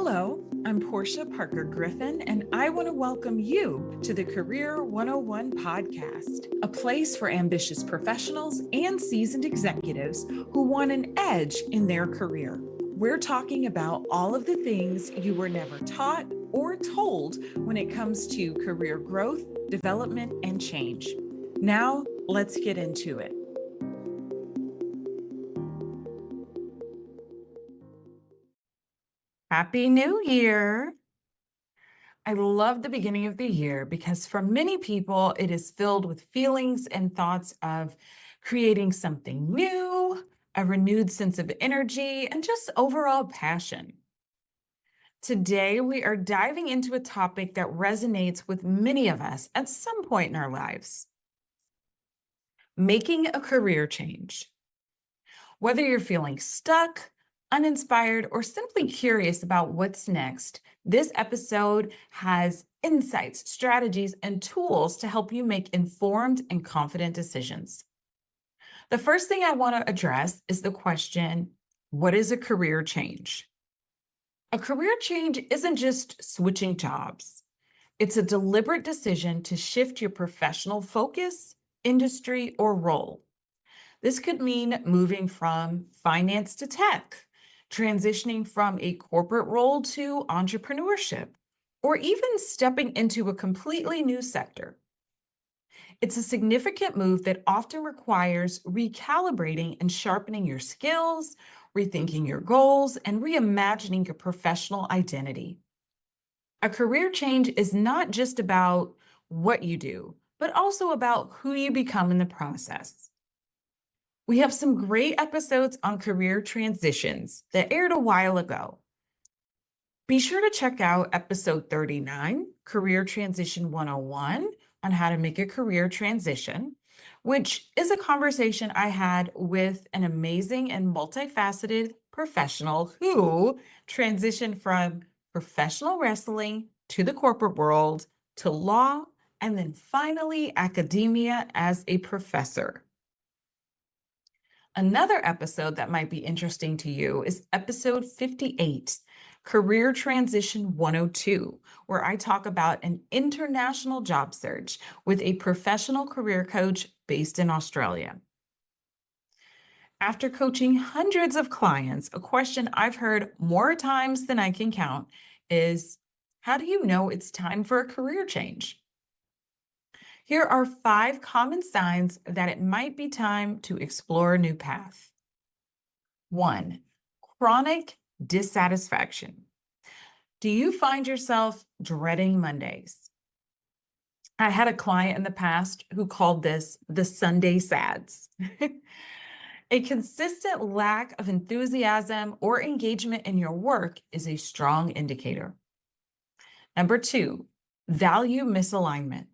Hello, I'm Porschia Parker Griffin, and I want to welcome you to the Career 101 podcast, a place for ambitious professionals and seasoned executives who want an edge in their career. We're talking about all of the things you were never taught or told when it comes to career growth, development, and change. Now, let's get into it. Happy New Year! I love the beginning of the year because for many people, it is filled with feelings and thoughts of creating something new, a renewed sense of energy, and just overall passion. Today, we are diving into a topic that resonates with many of us at some point in our lives: making a career change. Whether you're feeling stuck, uninspired, or simply curious about what's next, this episode has insights, strategies, and tools to help you make informed and confident decisions. The first thing I want to address is the question, what is a career change? A career change isn't just switching jobs. It's a deliberate decision to shift your professional focus, industry, or role. This could mean moving from finance to tech, transitioning from a corporate role to entrepreneurship, or even stepping into a completely new sector. It's a significant move that often requires recalibrating and sharpening your skills, rethinking your goals, and reimagining your professional identity. A career change is not just about what you do, but also about who you become in the process. We have some great episodes on career transitions that aired a while ago. Be sure to check out episode 39, Career Transition 101, on how to make a career transition, which is a conversation I had with an amazing and multifaceted professional who transitioned from professional wrestling to the corporate world to law, and then finally academia as a professor. Another episode that might be interesting to you is episode 58, Career Transition 102, where I talk about an international job search with a professional career coach based in Australia. After coaching hundreds of clients, a question I've heard more times than I can count is, how do you know it's time for a career change? Here are 5 common signs that it might be time to explore a new path. 1, chronic dissatisfaction. Do you find yourself dreading Mondays? I had a client in the past who called this the Sunday sads. A consistent lack of enthusiasm or engagement in your work is a strong indicator. Number 2, value misalignment.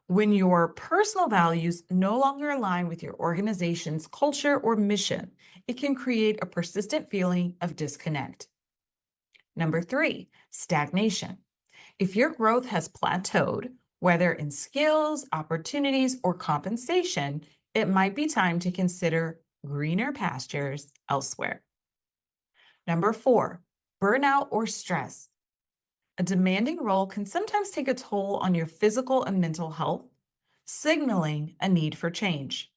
When your personal values no longer align with your organization's culture or mission, it can create a persistent feeling of disconnect. Number 3, stagnation. If your growth has plateaued, whether in skills, opportunities, or compensation, it might be time to consider greener pastures elsewhere. Number 4, burnout or stress. A demanding role can sometimes take a toll on your physical and mental health, signaling a need for change.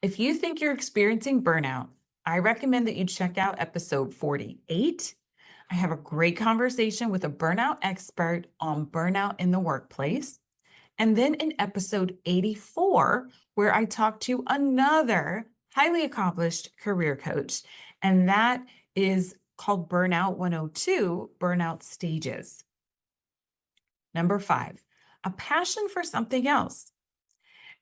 If you think you're experiencing burnout, I recommend that you check out episode 48. I have a great conversation with a burnout expert on burnout in the workplace. And then in episode 84, where I talk to another highly accomplished career coach, and that is called Burnout 102, Burnout Stages. Number 5, a passion for something else.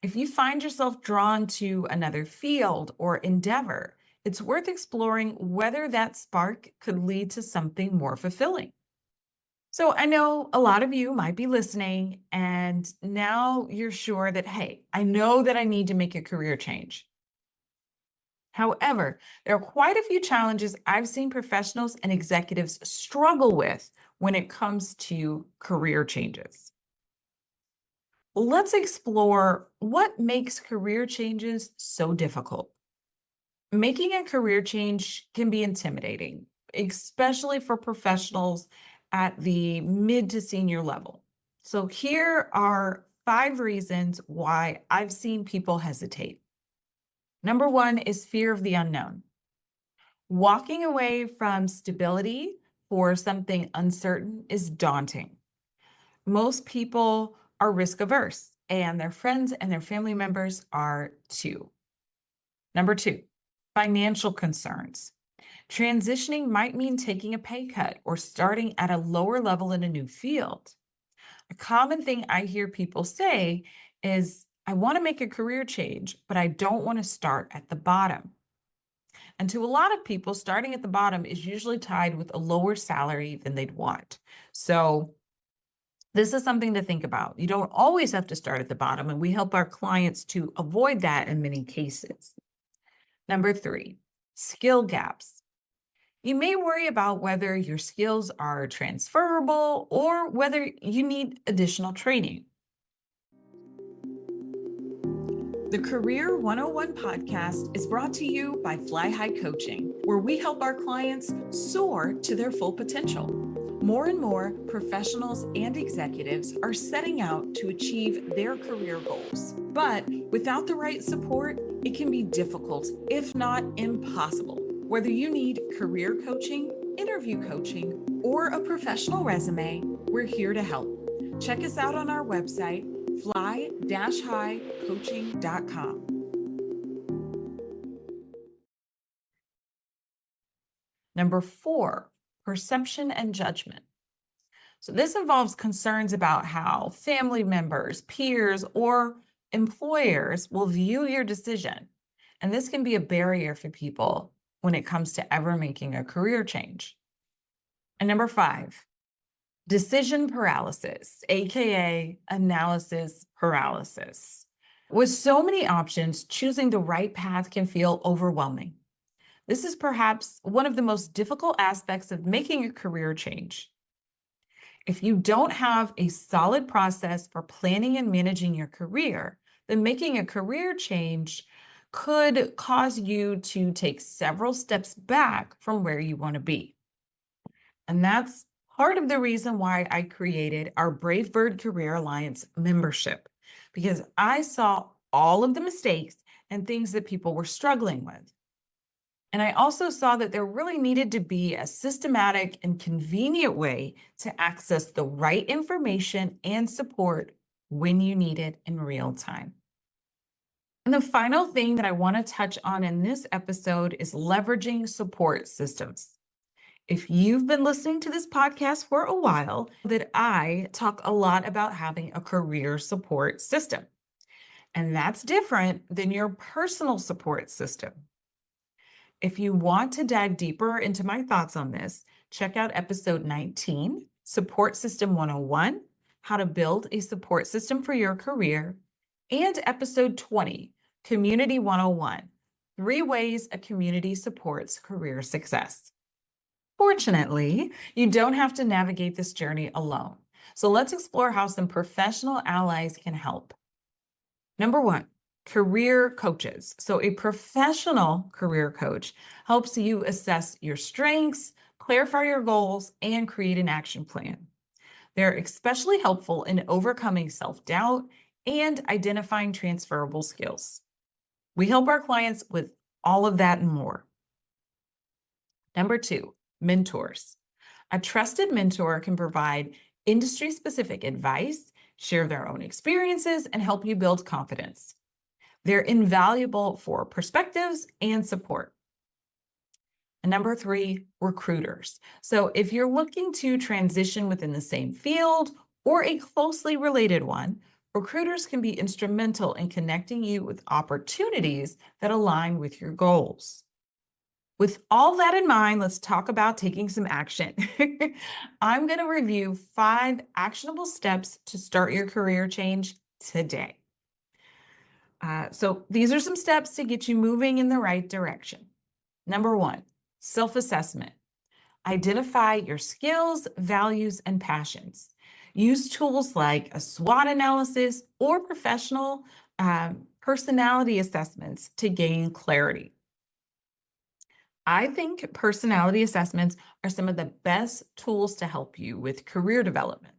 If you find yourself drawn to another field or endeavor, it's worth exploring whether that spark could lead to something more fulfilling. So I know a lot of you might be listening, and now you're sure that, hey, I know that I need to make a career change. However, there are quite a few challenges I've seen professionals and executives struggle with when it comes to career changes. Let's explore what makes career changes so difficult. Making a career change can be intimidating, especially for professionals at the mid to senior level. So here are 5 reasons why I've seen people hesitate. Number 1 is fear of the unknown. Walking away from stability for something uncertain is daunting. Most people are risk averse, and their friends and their family members are too. Number 2, financial concerns. Transitioning might mean taking a pay cut or starting at a lower level in a new field. A common thing I hear people say is, I want to make a career change, but I don't want to start at the bottom. And to a lot of people, starting at the bottom is usually tied with a lower salary than they'd want. So this is something to think about. You don't always have to start at the bottom, and we help our clients to avoid that in many cases. Number 3, skill gaps. You may worry about whether your skills are transferable or whether you need additional training. The Career 101 podcast is brought to you by Fly High Coaching, where we help our clients soar to their full potential. More and more professionals and executives are setting out to achieve their career goals. But without the right support, it can be difficult, if not impossible. Whether you need career coaching, interview coaching, or a professional resume, we're here to help. Check us out on our website, fly-highcoaching.com. Number 4, perception and judgment. So this involves concerns about how family members, peers, or employers will view your decision. And this can be a barrier for people when it comes to ever making a career change. And number 5, decision paralysis, aka analysis paralysis. With so many options, choosing the right path can feel overwhelming. This is perhaps one of the most difficult aspects of making a career change. If you don't have a solid process for planning and managing your career, then making a career change could cause you to take several steps back from where you want to be. And that's part of the reason why I created our Brave Bird Career Alliance membership, because I saw all of the mistakes and things that people were struggling with. And I also saw that there really needed to be a systematic and convenient way to access the right information and support when you need it in real time. And the final thing that I want to touch on in this episode is leveraging support systems. If you've been listening to this podcast for a while, that I talk a lot about having a career support system. And that's different than your personal support system. If you want to dive deeper into my thoughts on this, check out episode 19, Support System 101, How to Build a Support System for Your Career, and episode 20, Community 101, 3 Ways a Community Supports Career Success. Fortunately, you don't have to navigate this journey alone. So let's explore how some professional allies can help. Number 1, career coaches. So a professional career coach helps you assess your strengths, clarify your goals, and create an action plan. They're especially helpful in overcoming self-doubt and identifying transferable skills. We help our clients with all of that and more. Number 2, mentors. A trusted mentor can provide industry-specific advice, share their own experiences, and help you build confidence. They're invaluable for perspectives and support. And number 3, recruiters. So if you're looking to transition within the same field or a closely related one, recruiters can be instrumental in connecting you with opportunities that align with your goals. With all that in mind, let's talk about taking some action. I'm going to review 5 actionable steps to start your career change today. So these are some steps to get you moving in the right direction. Number 1, self-assessment. Identify your skills, values, and passions. Use tools like a SWOT analysis or professional personality assessments to gain clarity. I think personality assessments are some of the best tools to help you with career development.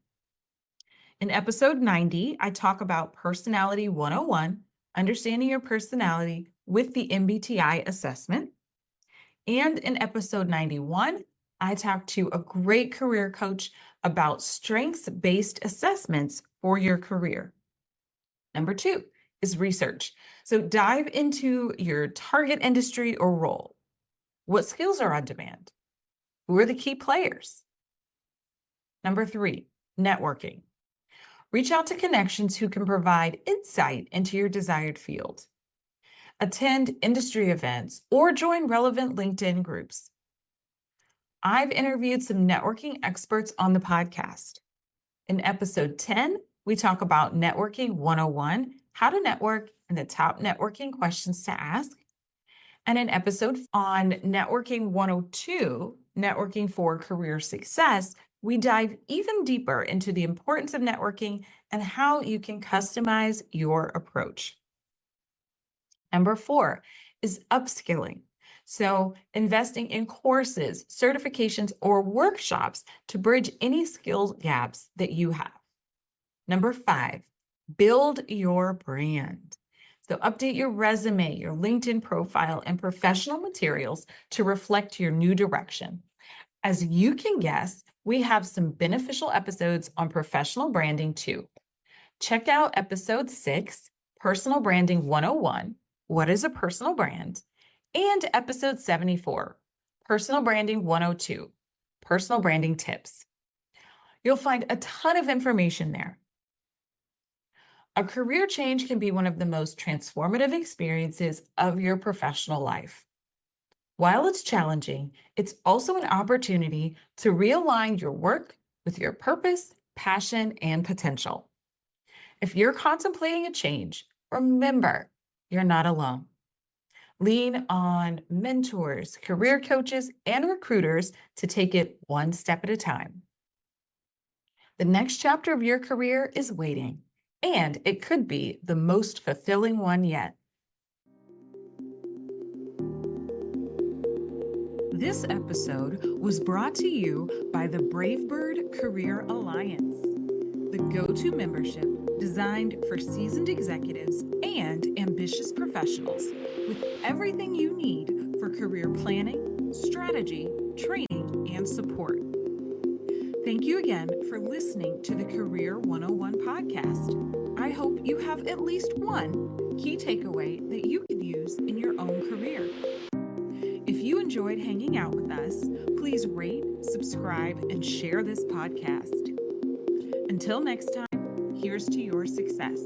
In episode 90, I talk about Personality 101, understanding your personality with the MBTI assessment. And in episode 91, I talked to a great career coach about strengths based assessments for your career. Number two is research. So dive into your target industry or role. What skills are on demand? Who are the key players? Number three, networking. Reach out to connections who can provide insight into your desired field. Attend industry events or join relevant LinkedIn groups. I've interviewed some networking experts on the podcast. In episode 10, we talk about Networking 101, how to network, and the top networking questions to ask. And in episode on Networking 102, Networking for Career Success, we dive even deeper into the importance of networking and how you can customize your approach. Number four is upskilling. So, investing in courses, certifications, or workshops to bridge any skill gaps that you have. Number five, build your brand. So, update your resume, your LinkedIn profile, and professional materials to reflect your new direction. As you can guess, we have some beneficial episodes on professional branding too. Check out episode 6, Personal Branding 101, What is a Personal Brand? And episode 74, Personal Branding 102, Personal Branding Tips. You'll find a ton of information there. A career change can be one of the most transformative experiences of your professional life. While it's challenging, it's also an opportunity to realign your work with your purpose, passion, and potential. If you're contemplating a change, remember you're not alone. Lean on mentors, career coaches, and recruiters to take it one step at a time. The next chapter of your career is waiting, and it could be the most fulfilling one yet. This episode was brought to you by the Bravebird Career Alliance, the go-to membership designed for seasoned executives and ambitious professionals with everything you need for career planning, strategy, training, and support. Thank you again for listening to the Career 101 podcast. I hope you have at least one key takeaway that you can use in your own career. If you enjoyed hanging out with us, please rate, subscribe, and share this podcast. Until next time, here's to your success.